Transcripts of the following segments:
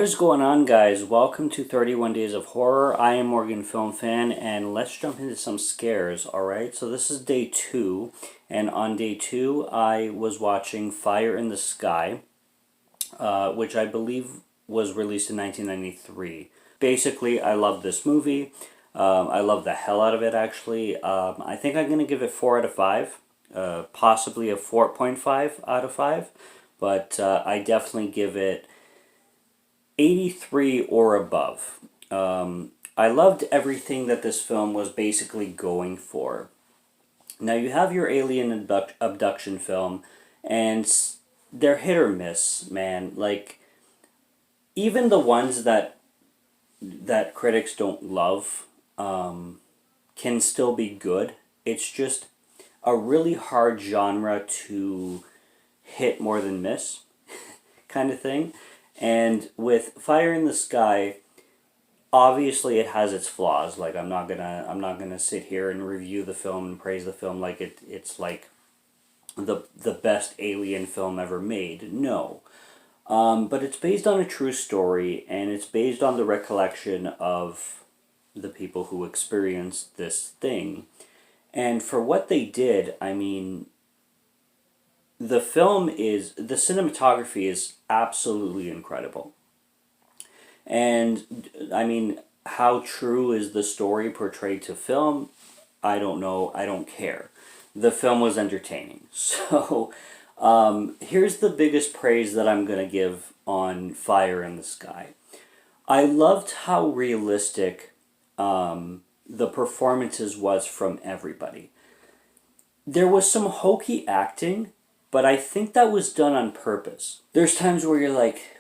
What is going on, guys? Welcome to 31 Days of Horror. I am Morgan Film Fan, and let's jump into some scares, alright? So this is day 2, and on day 2 I was watching Fire in the Sky, which I believe was released in 1993. Basically, I love this movie. I love the hell out of it, actually. I think I'm going to give it 4 out of 5, possibly a 4.5 out of 5, but I definitely give it 83 or above. I loved everything that this film was basically going for. Now, you have your alien abduction film, and they're hit or miss, man. Like, even the ones that critics don't love can still be good. It's just a really hard genre to hit more than miss kind of thing. And with Fire in the Sky, obviously it has its flaws. Like, I'm not gonna sit here and review the film and praise the film like it's like the best alien film ever made. No. But it's based on a true story, and it's based on the recollection of the people who experienced this thing. And for what they did, I mean, the cinematography is absolutely incredible. And, I mean, how true is the story portrayed to film? I don't know. I don't care. The film was entertaining. So, here's the biggest praise that I'm going to give on Fire in the Sky. I loved how realistic the performances was from everybody. There was some hokey acting, but I think that was done on purpose. There's times where you're like,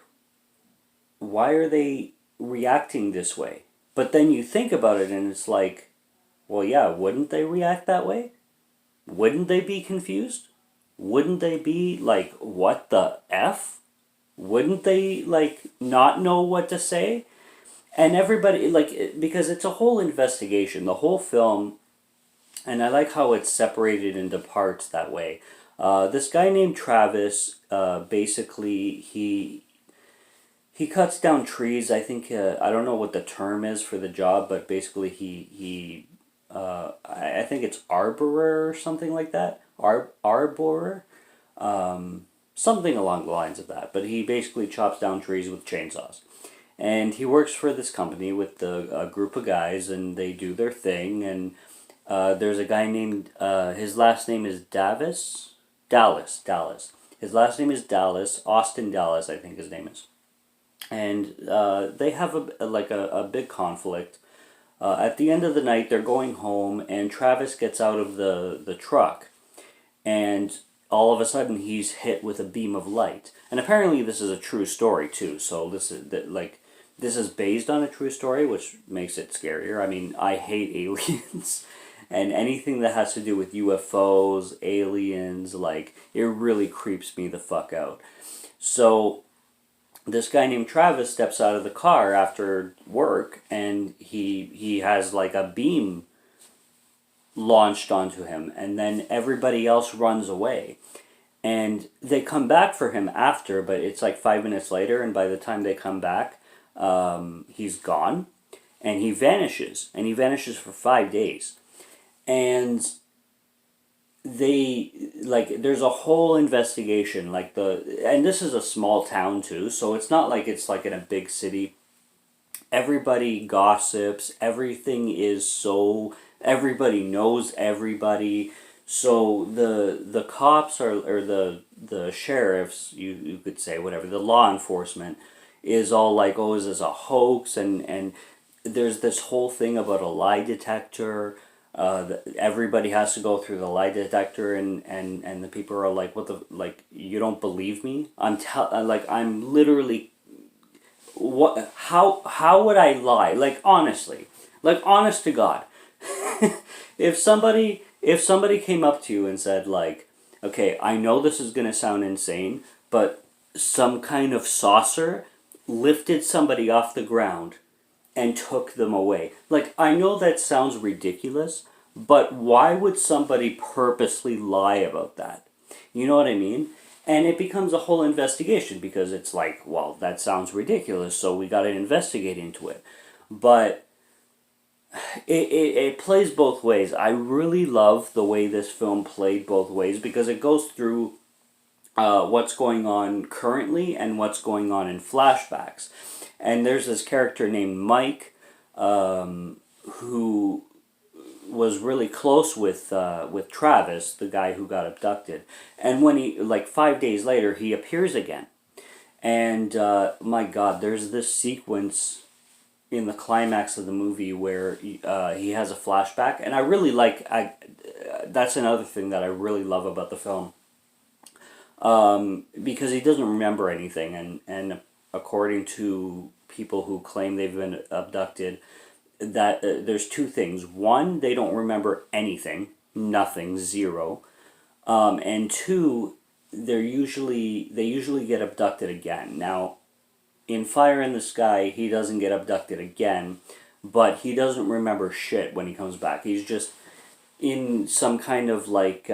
why are they reacting this way? But then you think about it and it's like, well, yeah, wouldn't they react that way? Wouldn't they be confused? Wouldn't they be like, what the F? Wouldn't they, like, not know what to say? And everybody, like, because it's a whole investigation, the whole film, and I like how it's separated into parts that way. This guy named Travis, basically, he cuts down trees. I think, I don't know what the term is for the job, but basically I think it's arborer or something like that. Arborer? Something along the lines of that. But he basically chops down trees with chainsaws. And he works for this company with a group of guys, and they do their thing, and there's a guy named, his last name is Dallas. His last name is Dallas, Austin Dallas, I think his name is. And they have a big conflict. At the end of the night, they're going home, and Travis gets out of the truck, and all of a sudden he's hit with a beam of light. And apparently this is a true story too, so this is based on a true story, which makes it scarier. I mean, I hate aliens. And anything that has to do with UFOs, aliens, like, it really creeps me the fuck out. So, this guy named Travis steps out of the car after work, and he has, like, a beam launched onto him, and then everybody else runs away. And they come back for him after, but it's like 5 minutes later, and by the time they come back, he's gone, and he vanishes for 5 days. And there's a whole investigation, and this is a small town too, so it's not like it's like in a big city. Everybody gossips, everybody knows everybody, so the cops or the sheriffs, you could say, whatever, the law enforcement is all like, oh, is this a hoax? And there's this whole thing about a lie detector. Everybody has to go through the lie detector, and the people are like, what the, like, you don't believe me? I'm literally, how would I lie? Like, honestly, like, honest to God, if somebody came up to you and said, like, okay, I know this is gonna sound insane, but some kind of saucer lifted somebody off the ground and took them away. Like, I know that sounds ridiculous, but why would somebody purposely lie about that? You know what I mean? And it becomes a whole investigation because it's like, well, that sounds ridiculous, so we got to investigate into it. But it plays both ways. I really love the way this film played both ways because it goes through what's going on currently and what's going on in flashbacks. And there's this character named Mike, who was really close with Travis, the guy who got abducted. And when he, like 5 days later, he appears again. And my God, there's this sequence in the climax of the movie where he has a flashback, and I really like. That's another thing that I really love about the film, because he doesn't remember anything, and according to people who claim they've been abducted, that there's two things. One, they don't remember anything, nothing, zero, and two, they usually get abducted again. Now, in Fire in the Sky, he doesn't get abducted again, but he doesn't remember shit when he comes back. He's just in some kind of like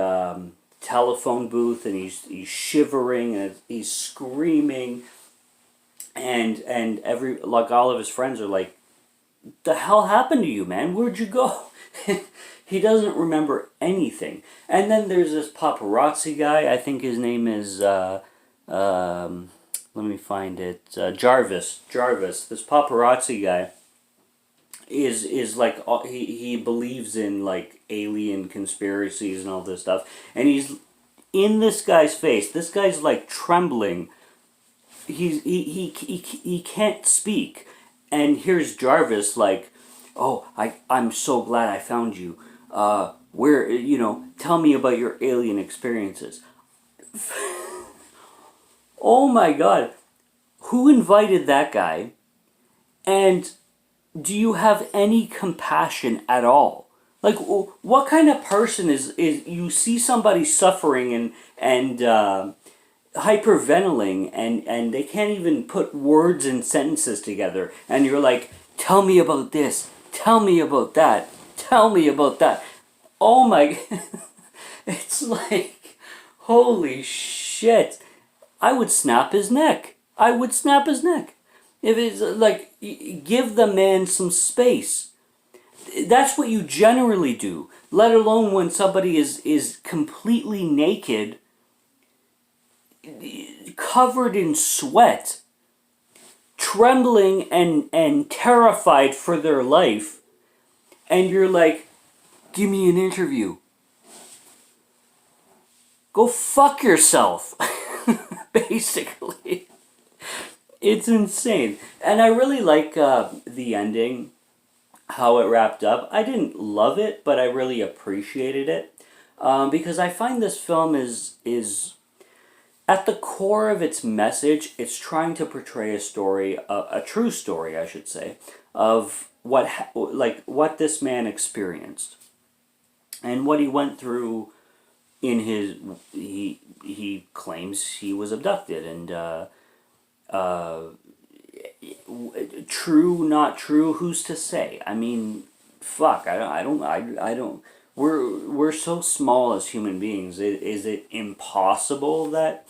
telephone booth, and he's shivering and he's screaming, and like all of his friends are like, "The hell happened to you, man? Where'd you go?" He doesn't remember anything. And then there's this paparazzi guy. I think his name is let me find it. Jarvis. This paparazzi guy is like, he believes in like alien conspiracies and all this stuff. And he's in this guy's face. This guy's like trembling. He can't speak. And here's Jarvis like, "Oh, I'm so glad I found you. Tell me about your alien experiences." Oh my God, who invited that guy? And do you have any compassion at all? Like, what kind of person is you see somebody suffering and hyperventilating, and they can't even put words and sentences together, and you're like, "Tell me about this, tell me about that, tell me about that." Oh my, it's like, holy shit. I would snap his neck. If it's like, give the man some space. That's what you generally do. Let alone when somebody is completely naked, covered in sweat, trembling and terrified for their life, and you're like, "Give me an interview." Go fuck yourself. Basically. It's insane. And I really like the ending, how it wrapped up. I didn't love it, but I really appreciated it. Because I find this film is at the core of its message, it's trying to portray a story, a true story, I should say, of what this man experienced and what he went through in his. He claims he was abducted, and true, not true, who's to say? I mean, fuck, I don't. We're so small as human beings. Is it impossible that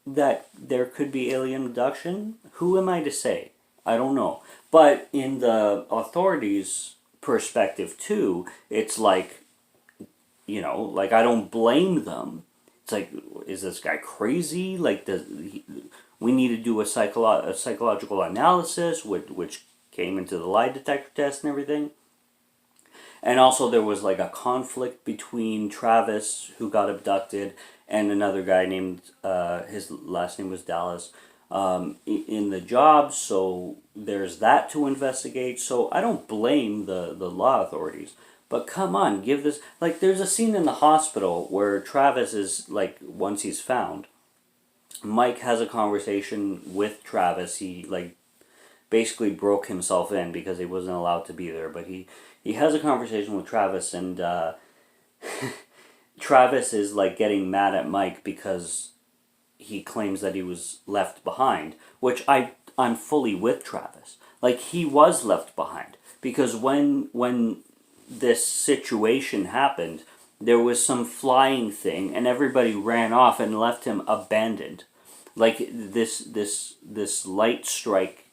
there could be alien abduction? Who am I to say? I don't know. But in the authorities' perspective too, it's like, like, I don't blame them. It's like, is this guy crazy? Like, we need to do a psychological analysis, which came into the lie detector test and everything. And also there was like a conflict between Travis, who got abducted, and another guy named, his last name was Dallas, in the job. So there's that to investigate. So I don't blame the law authorities. But come on, give this... Like, there's a scene in the hospital where Travis is, like, once he's found, Mike has a conversation with Travis. He, like, basically broke himself in because he wasn't allowed to be there. But he has a conversation with Travis, and Travis is, like, getting mad at Mike because he claims that he was left behind, which I'm fully with Travis. Like, he was left behind. Because when this situation happened, there was some flying thing, and everybody ran off and left him abandoned. Like this light strike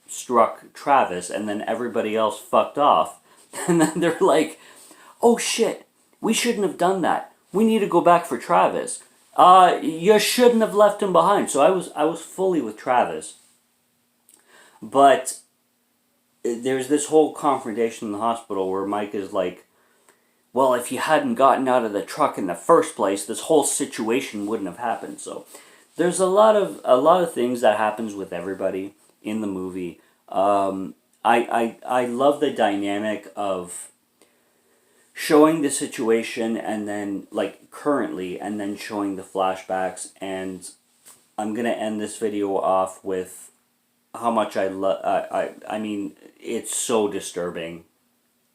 struck Travis, and then everybody else fucked off. And then they're like, "Oh shit, we shouldn't have done that. We need to go back for Travis. You shouldn't have left him behind." So I was fully with Travis. But there's this whole confrontation in the hospital where Mike is like, "Well, if you hadn't gotten out of the truck in the first place, this whole situation wouldn't have happened." So there's a lot of things that happens with everybody in the movie. I love the dynamic of showing the situation and then like currently, and then showing the flashbacks. And I'm gonna end this video off with how much I love. I mean, it's so disturbing,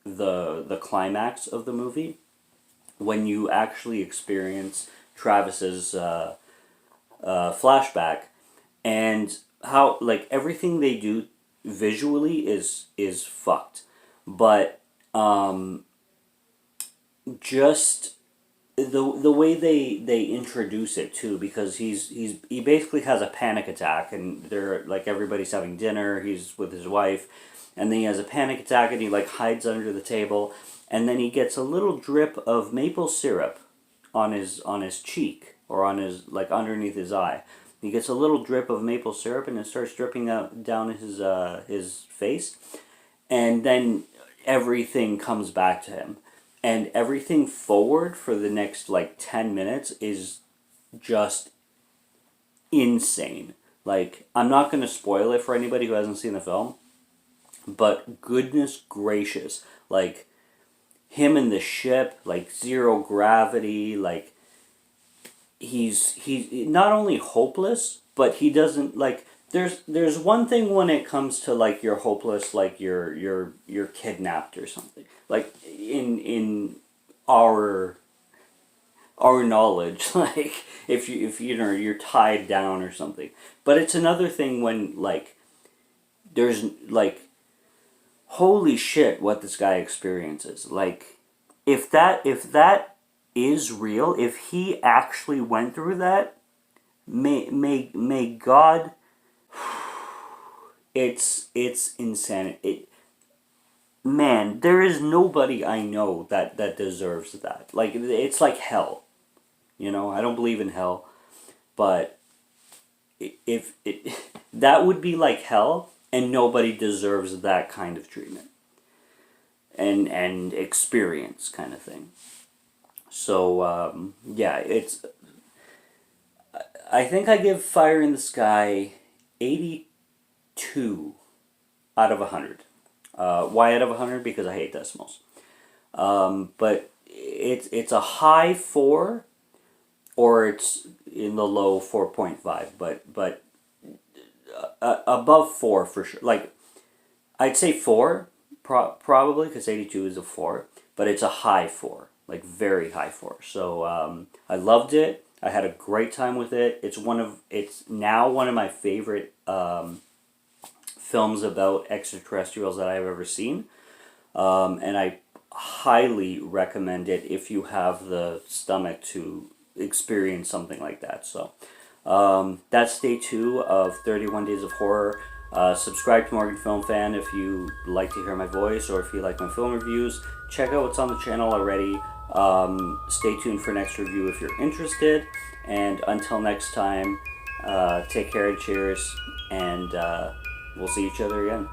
the climax of the movie, when you actually experience Travis's flashback, and how like everything they do visually is fucked, but just the way they introduce it too, because he basically has a panic attack, and they're like, everybody's having dinner, he's with his wife, and then he has a panic attack, and he like hides under the table, and then he gets a little drip of maple syrup on his cheek, or on his, like, underneath his eye. He gets a little drip of maple syrup, and it starts dripping down his face, and then everything comes back to him. And everything forward for the next, like, 10 minutes is just insane. Like, I'm not going to spoil it for anybody who hasn't seen the film, but goodness gracious, like, him in the ship, like, zero gravity, like, he's not only hopeless, but he doesn't, like, there's one thing when it comes to, like, you're hopeless, like you're kidnapped or something, like in our knowledge, like if you know, you're tied down or something. But it's another thing when, like, there's, like, holy shit what this guy experiences. Like, if that is real, if he actually went through that, may God, it's insane. Man, there is nobody I know that deserves that. Like, it's like hell. You know, I don't believe in hell, but if that would be like hell, and nobody deserves that kind of treatment and experience, kind of thing. So yeah, I think I give Fire in the Sky 82 out of 100. Why out of 100? Because I hate decimals. But it's a high 4, or it's in the low 4.5. But above 4 for sure. Like, I'd say 4, probably, because 82 is a 4. But it's a high 4. Like, very high 4. So I loved it. I had a great time with it. It's now one of my favorite films about extraterrestrials that I've ever seen. And I highly recommend it if you have the stomach to experience something like that. So that's day 2 of 31 Days of Horror. Subscribe to Morgan Film Fan if you like to hear my voice, or if you like my film reviews. Check out what's on the channel already. Stay tuned for next review if you're interested. And until next time, take care and cheers, and we'll see each other again.